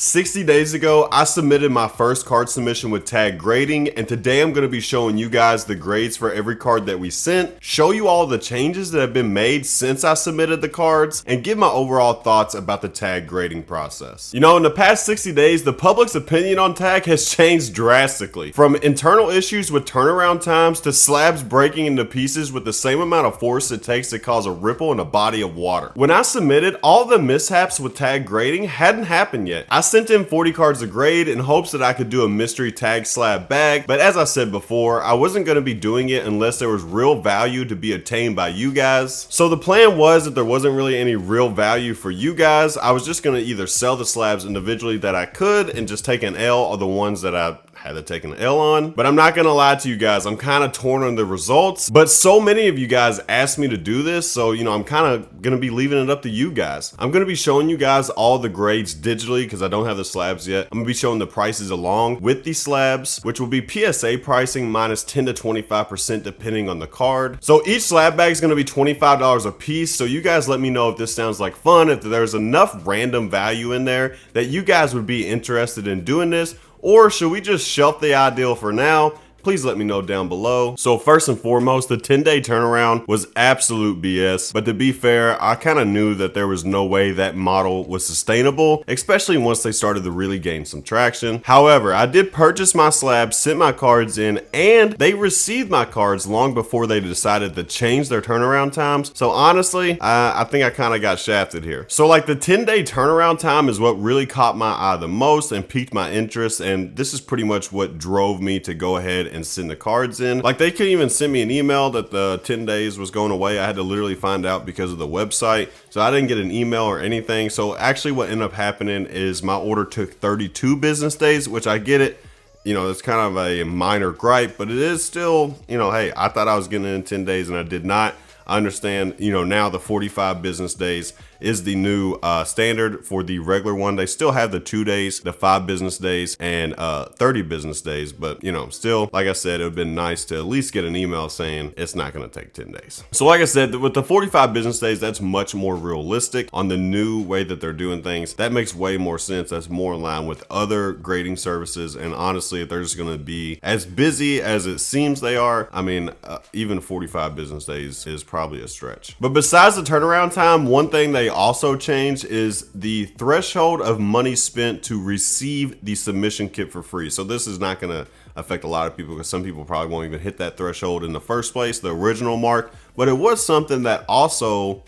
60 days ago, I submitted my first card submission with tag grading, and today I'm going to be showing you guys the grades for every card that we sent, show you all the changes that have been made since I submitted the cards, and give my overall thoughts about the tag grading process. You know, in the past 60 days, the public's opinion on tag has changed drastically. From internal issues with turnaround times to slabs breaking into pieces with the same amount of force it takes to cause a ripple in a body of water. When I submitted, all the mishaps with tag grading hadn't happened yet. I sent in 40 cards to grade in hopes that I could do a mystery tag slab bag, but as I said before, I wasn't going to be doing it unless there was real value to be obtained by you guys. So the plan was that there wasn't really any real value for you guys. I was just going to either sell the slabs individually that I could and just take an L, or the ones that I had to take an L on. But I'm not gonna lie to you guys, I'm kind of torn on the results, but so many of you guys asked me to do this, so you know, I'm kind of gonna be leaving it up to you guys. I'm gonna be showing you guys all the grades digitally because I don't have the slabs yet. I'm gonna be showing the prices along with the slabs, which will be PSA pricing minus 10 to 25% depending on the card. So each slab bag is gonna be $25 a piece, so you guys let me know if this sounds like fun, if there's enough random value in there that you guys would be interested in doing this, or should we just shelf the ideal for now? Please let me know down below. So first and foremost, the 10-day turnaround was absolute BS. But to be fair, I kind of knew that there was no way that model was sustainable, especially once they started to really gain some traction. However, I did purchase my slabs, sent my cards in, and they received my cards long before they decided to change their turnaround times. So honestly, I think I kind of got shafted here. So like the 10-day turnaround time is what really caught my eye the most and piqued my interest. And this is pretty much what drove me to go ahead and send the cards in. Like they couldn't even send me an email that the 10 days was going away. I had to literally find out because of the website. So I didn't get an email or anything. So actually what ended up happening is my order took 32 business days, which I get it. You know, it's kind of a minor gripe, but it is still, you know, hey, I thought I was getting it in 10 days and I did not. I understand, you know, now the 45 business days is the new standard for the regular one. They still have the 2 days, the 5 business days, and 30 business days. But, you know, still, like I said, it would have been nice to at least get an email saying it's not going to take 10 days. So like I said, with the 45 business days, that's much more realistic on the new way that they're doing things. That makes way more sense. That's more in line with other grading services. And honestly, if they're just going to be as busy as it seems they are, I mean, even 45 business days is probably a stretch. But besides the turnaround time, one thing they also changed is the threshold of money spent to receive the submission kit for free. So this is not going to affect a lot of people because some people probably won't even hit that threshold in the first place, the original mark. But it was something that also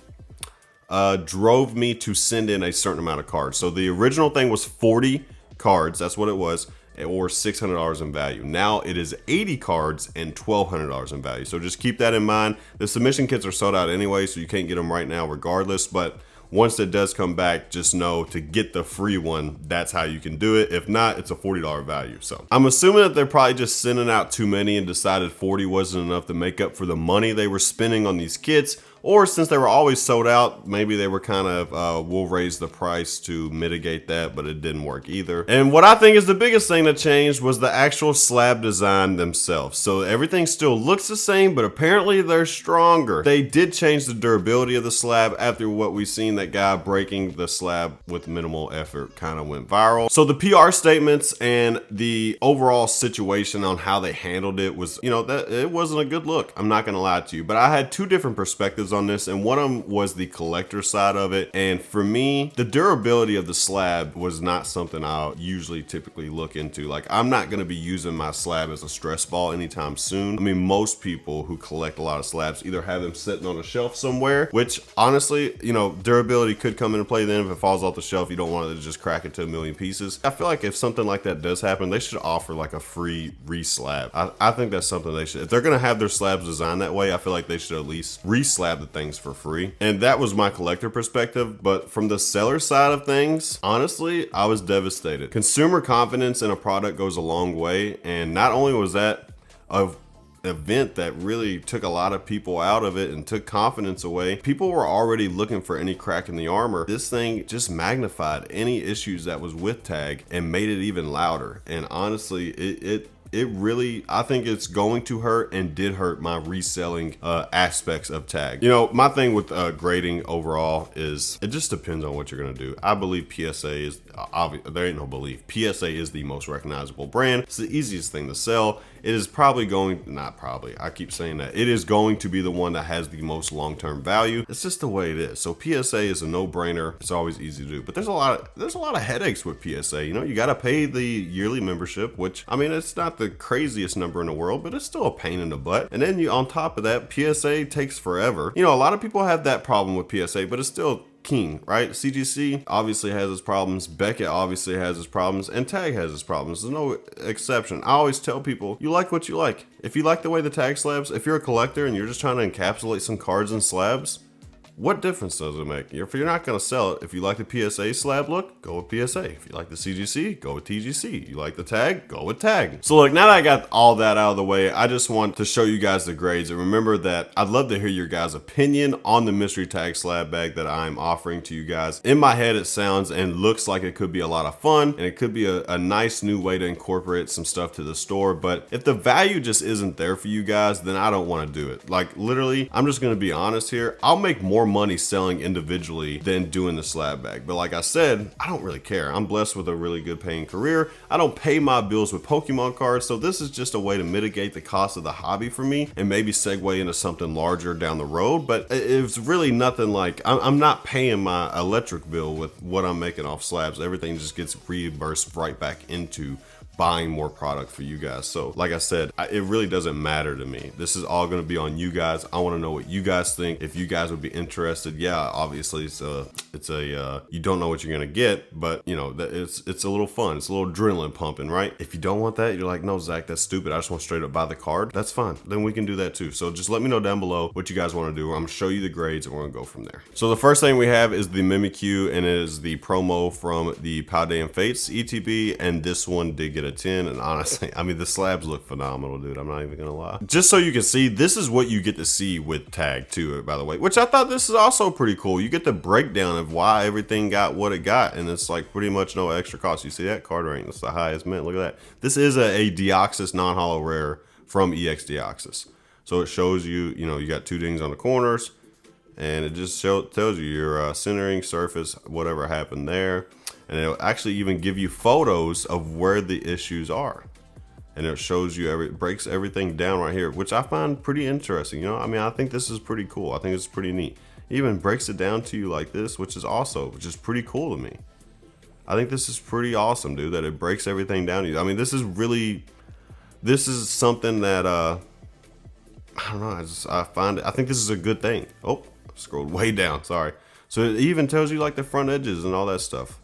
drove me to send in a certain amount of cards. So the original thing was 40 cards. That's what it was, or $600 in value. Now it is 80 cards and $1,200 in value. So just keep that in mind. The submission kits are sold out anyway, so you can't get them right now regardless. But once it does come back, just know to get the free one, that's how you can do it. If not, it's a $40 value. So I'm assuming that they're probably just sending out too many and decided 40 wasn't enough to make up for the money they were spending on these kits. Or since they were always sold out, maybe they were kind of, we'll raise the price to mitigate that, but it didn't work either. And what I think is the biggest thing that changed was the actual slab design themselves. So everything still looks the same, but apparently they're stronger. They did change the durability of the slab after what we've seen. That guy breaking the slab with minimal effort kind of went viral. So the PR statements and the overall situation on how they handled it was, you know, that it wasn't a good look. I'm not gonna lie to you, but I had two different perspectives on this, and one of them was the collector side of it. And for me, the durability of the slab was not something I'll usually typically look into. Like, I'm not going to be using my slab as a stress ball anytime soon. I mean, most people who collect a lot of slabs either have them sitting on a shelf somewhere, which honestly, you know, durability could come into play then. If it falls off the shelf, you don't want it to just crack into a million pieces. I feel like if something like that does happen, they should offer like a free re-slab. I think that's something they should. If they're going to have their slabs designed that way, I feel like they should at least re-slab the things for free. And that was my collector perspective. But from the seller side of things, honestly, I was devastated. Consumer confidence in a product goes a long way. And not only was that a event that really took a lot of people out of it and took confidence away, people were already looking for any crack in the armor. This thing just magnified any issues that was with tag and made it even louder. And honestly, it really, I think it's going to hurt and did hurt my reselling aspects of tag. You know, my thing with grading overall is it just depends on what you're gonna do. I believe PSA is there ain't no belief. PSA is the most recognizable brand. It's the easiest thing to sell. It is probably not probably, I keep saying that. It is going to be the one that has the most long-term value. It's just the way it is. So PSA is a no-brainer. It's always easy to do. But there's a lot of headaches with PSA. You know, you gotta pay the yearly membership, which, I mean, it's not the craziest number in the world, but it's still a pain in the butt. And then on top of that, PSA takes forever. You know, a lot of people have that problem with PSA, but it's still king, right? CGC obviously has its problems, Beckett obviously has its problems, and tag has its problems. There's no exception. I always tell people, you like what you like. If you like the way the tag slabs, if you're a collector and you're just trying to encapsulate some cards in slabs, what difference does it make? If you're not going to sell it, if you like the PSA slab look, go with PSA. If you like the CGC, go with TGC. You like the tag, go with tag. So look, now that I got all that out of the way, I just want to show you guys the grades. And remember that I'd love to hear your guys' opinion on the mystery tag slab bag that I'm offering to you guys. In my head, it sounds and looks like it could be a lot of fun, and it could be a nice new way to incorporate some stuff to the store. But if the value just isn't there for you guys, then I don't want to do it. Like literally, I'm just going to be honest here. I'll make more money selling individually than doing the slab bag. But like I said, I don't really care. I'm blessed with a really good paying career. I don't pay my bills with Pokemon cards. So this is just a way to mitigate the cost of the hobby for me and maybe segue into something larger down the road. But it's really nothing like, I'm not paying my electric bill with what I'm making off slabs. Everything just gets reimbursed right back into buying more product for you guys. So like I said, it really doesn't matter to me. This is all going to be on you guys. I want to know what you guys think. If you guys would be interested, yeah, obviously it's a you don't know what you're going to get, but you know, it's a little fun. It's a little adrenaline pumping, right? If you don't want that, you're like, no, Zach, that's stupid. I just want straight up buy the card. That's fine. Then we can do that too. So just let me know down below what you guys want to do. I'm going to show you the grades and we're going to go from there. So the first thing we have is the Mimikyu, and it is the promo from the Paldean Fates ETB, and this one did get a 10. And honestly, I mean, the slabs look phenomenal, dude. I'm not even gonna lie. Just so you can see, this is what you get to see with tag too, by the way, which I thought this is also pretty cool. You get the breakdown of why everything got what it got, and it's like pretty much no extra cost. You see that card rank? That's the highest mint. Look at that. This is a Deoxys non-holo rare from EX Deoxys. So it shows you, you know, you got two dings on the corners, and it just tells you your centering surface, whatever happened there. And it'll actually even give you photos of where the issues are. And it shows you it breaks everything down right here, which I find pretty interesting. You know, I mean, I think this is pretty cool. I think it's pretty neat. It even breaks it down to you like this, which is pretty cool to me. I think this is pretty awesome, dude, that it breaks everything down to you. I mean, this is something that, I don't know, I think this is a good thing. Oh, I scrolled way down, sorry. So it even tells you like the front edges and all that stuff.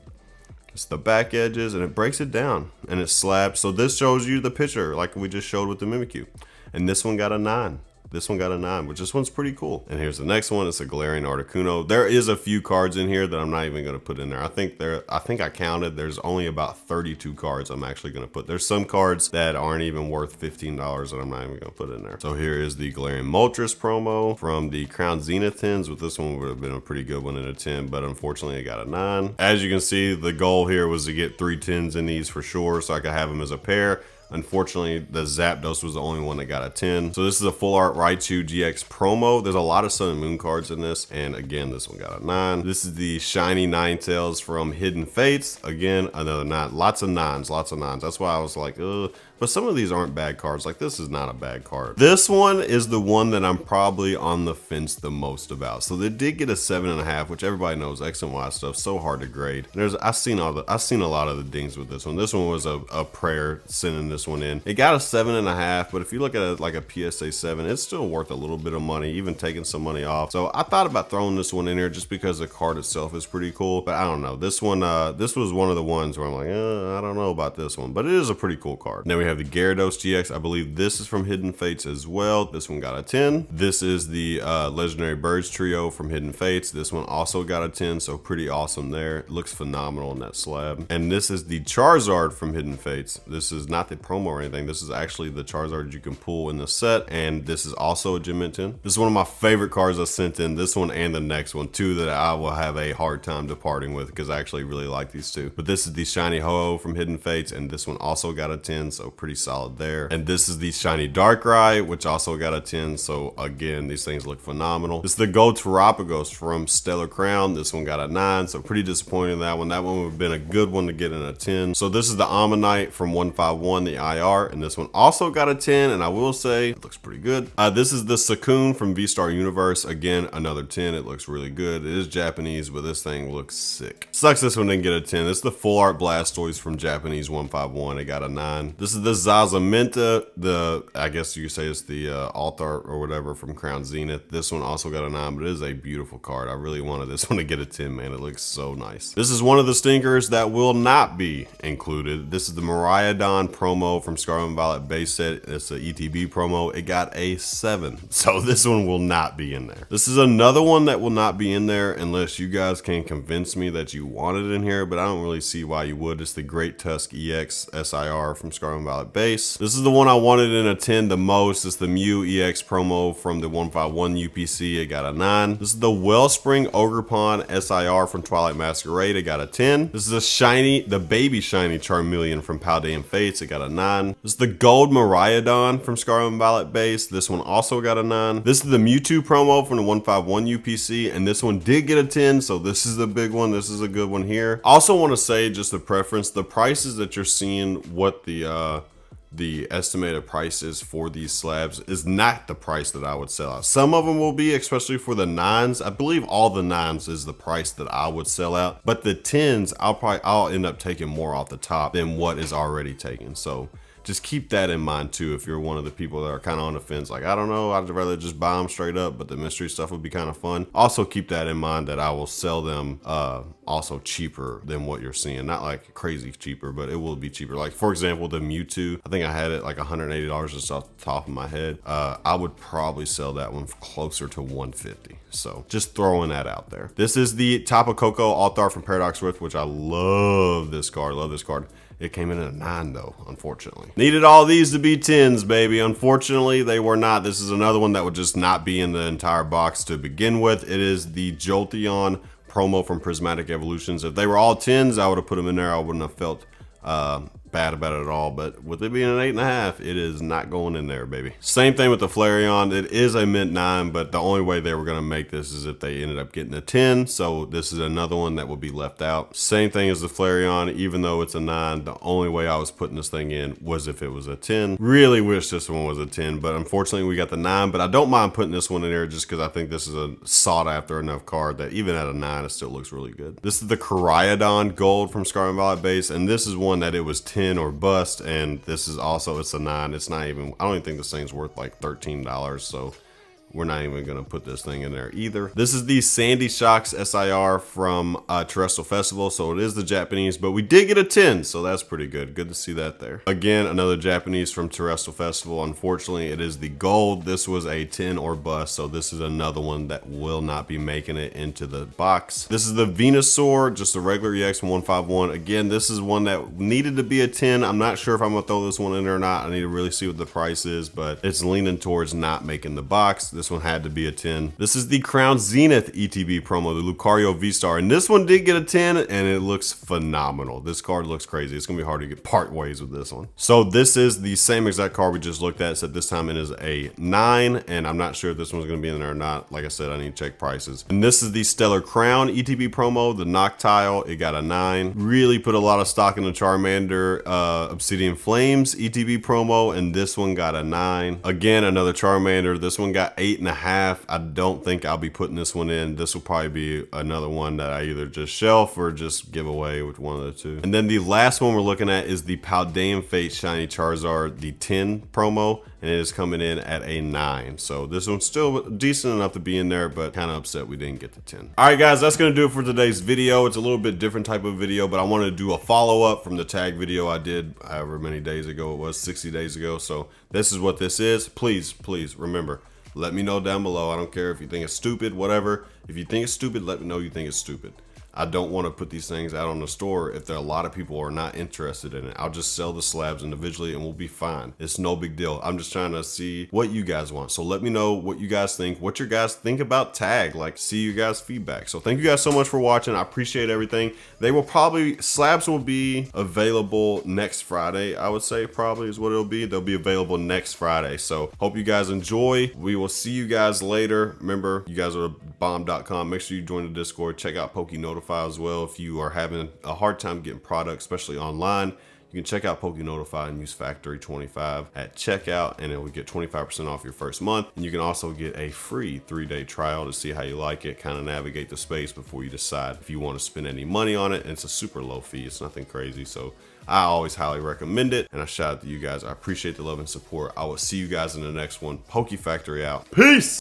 It's the back edges, and it breaks it down, and it's slabbed. So this shows you the picture like we just showed with the Mimikyu. And this one got a 9. This one got a 9, which this one's pretty cool. And here's the next one. It's a Galarian Articuno. There is a few cards in here that I'm not even going to put in there. I think I counted. There's only about 32 cards I'm actually going to put. There's some cards that aren't even worth $15 that I'm not even going to put in there. So here is the Galarian Moltres promo from the Crown Zenith 10s. With this one would have been a pretty good one in a 10, but unfortunately it got a 9. As you can see, the goal here was to get 3 10s in these for sure, so I could have them as a pair. Unfortunately, the Zapdos was the only one that got a 10. So this is a full art Raichu GX promo. There's a lot of Sun and Moon cards in this. And again, this one got a 9. This is the shiny Ninetales from Hidden Fates. Again, another 9. Lots of 9s, lots of 9s. That's why I was like, ugh. But some of these aren't bad cards. Like this is not a bad card. This one is the one that I'm probably on the fence the most about. So they did get a 7.5, which everybody knows X and Y stuff so hard to grade. I've seen a lot of the dings with this one. This one was a prayer sending this one in. It got a 7.5, but if you look at it like a PSA 7, it's still worth a little bit of money, even taking some money off. So I thought about throwing this one in here just because the card itself is pretty cool. But I don't know. This one, this was one of the ones where I'm like, I don't know about this one, but it is a pretty cool card. Then we have the Gyarados GX. I believe this is from Hidden Fates as well. This one got a 10. This is the Legendary Birds trio from Hidden Fates. This one also got a 10, so pretty awesome there. It looks phenomenal in that slab. And this is the Charizard from Hidden Fates. This is not the promo or anything. This is actually the Charizard you can pull in the set, and this is also a Gem Mint 10. This is one of my favorite cards I sent in, this one and the next one, two that I will have a hard time departing with because I actually really like these two. But this is the Shiny Ho-Oh from Hidden Fates, and this one also got a 10, so pretty solid there. And this is the Shiny Darkrai, which also got a 10, so again, these things look phenomenal. This is the Gold Terapagos from Stellar Crown. This one got a 9, so pretty disappointed in that one. That one would have been a good one to get in a 10. So this is the Ammonite from 151, the IR, and this one also got a 10, and I will say it looks pretty good. This is the Suicune from V-Star Universe. Again, another 10. It looks really good. It is Japanese, but this thing looks sick. Sucks this one didn't get a 10. This is the Full Art Blastoise from Japanese 151. It got a 9. This is the Zazamenta, I guess you could say it's the Alt Art or whatever from Crown Zenith. This one also got a 9, but it is a beautiful card. I really wanted this one to get a 10, man. It looks so nice. This is one of the stinkers that will not be included. This is the Miraidon promo from Scarlet and Violet base set. It's an ETB promo. It got a 7. So this one will not be in there. This is another one that will not be in there unless you guys can convince me that you want it in here, but I don't really see why you would. It's the Great Tusk EX SIR from Scarlet and Violet base. This is the one I wanted in a 10 the most. It's the Mew EX promo from the 151 UPC. It got a 9. This is the Wellspring Ogerpon SIR from Twilight Masquerade. It got a 10. This is the baby shiny Charmeleon from Paldean Fates. It got a 9. This is the Gold Miraidon from Scarlet and Violet base. This one also got a 9. This is the Mewtwo promo from the 151 UPC, and this one did get a 10, so this is a big one. This is a good one here. Also want to say, just a preference, the prices that you're seeing, what the estimated prices for these slabs is not the price that I would sell out. Some of them will be, especially for the 9s. I believe all the 9s is the price that I would sell out, but the 10s, I'll end up taking more off the top than what is already taken. So just keep that in mind too, if you're one of the people that are kind of on the fence, like, I don't know, I'd rather just buy them straight up, but the mystery stuff would be kind of fun. Also keep that in mind that I will sell them also cheaper than what you're seeing. Not like crazy cheaper, but it will be cheaper. Like, for example, the Mewtwo, I think I had it like $180 just off the top of my head. I would probably sell that one closer to $150. So just throwing that out there. This is the Tapu Koko Altar from Paradox Rift, which I love this card. Love this card. It came in at a 9 though, unfortunately. Needed all these to be 10s, baby. Unfortunately, they were not. This is another one that would just not be in the entire box to begin with. It is the Jolteon promo from Prismatic Evolutions. If they were all 10s, I would have put them in there. I wouldn't have felt bad about it at all, but with it being an 8.5, it is not going in there, baby. Same thing with the Flareon. It is a mint 9, but the only way they were going to make this is if they ended up getting a 10, so this is another one that would be left out. Same thing as the Flareon. Even though it's a 9, the only way I was putting this thing in was if it was a 10. Really wish this one was a 10, but unfortunately we got the 9, but I don't mind putting this one in there just because I think this is a sought after enough card that even at a 9, it still looks really good. This is the Koraidon Gold from Scarlet and Violet base, and this is one that it was 10 or bust, and this is also, it's a 9. It's not even, I don't even think this thing's worth like $13, so we're not even gonna put this thing in there either. This is the Sandy Shocks SIR from Terrestrial Festival, so it is the Japanese, but we did get a 10, so that's pretty good. Good to see that there. Again, another Japanese from Terrestrial Festival. Unfortunately, it is the gold. This was a 10 or bust, so this is another one that will not be making it into the box. This is the Venusaur, just a regular EX from 151. Again, this is one that needed to be a 10. I'm not sure if I'm gonna throw this one in there or not. I need to really see what the price is, but it's leaning towards not making the box. This one had to be a 10. This is the Crown Zenith ETB promo, the Lucario V-Star, and this one did get a 10, and it looks phenomenal. This card looks crazy. It's gonna be hard to get part ways with this one. So this is the same exact card we just looked at, except this time it is a 9, and I'm not sure if this one's gonna be in there or not. Like I said, I need to check prices. And this is the Stellar Crown ETB promo, the Noctile. It got a 9. Really put a lot of stock in the Charmander Obsidian Flames ETB promo, and this one got a 9. Again, another Charmander. This one got 8.5. I don't think I'll be putting this one in. This will probably be another one that I either just shelf or just give away with one of the two. And then the last one we're looking at is the Paldean Fate Shiny Charizard, the 10 promo, and it is coming in at a 9. So this one's still decent enough to be in there, but kind of upset we didn't get the 10. All right, guys, that's gonna do it for today's video. It's a little bit different type of video, but I wanted to do a follow-up from the tag video I did however many days ago it was, 60 days ago. So this is what this is. Please remember, let me know down below. I don't care if you think it's stupid, whatever. If you think it's stupid, let me know you think it's stupid. I don't want to put these things out on the store if there are a lot of people who are not interested in it. I'll just sell the slabs individually and we'll be fine. It's no big deal. I'm just trying to see what you guys want. So let me know what you guys think, what your guys think about tag, like see your guys' feedback. So thank you guys so much for watching. I appreciate everything. They will probably, slabs will be available next Friday. I would say probably is what it'll be. They'll be available next Friday. So hope you guys enjoy. We will see you guys later. Remember, you guys are bomb.com. Make sure you join the Discord. Check out PokeNotify as well. If you are having a hard time getting products, especially online, you can check out PokeNotify and use Factory25 at checkout, and it will get 25% off your first month. And you can also get a free 3-day trial to see how you like it, kind of navigate the space before you decide if you want to spend any money on it. And it's a super low fee. It's nothing crazy. So I always highly recommend it. And I shout out to you guys. I appreciate the love and support. I will see you guys in the next one. Poke Factory out. Peace.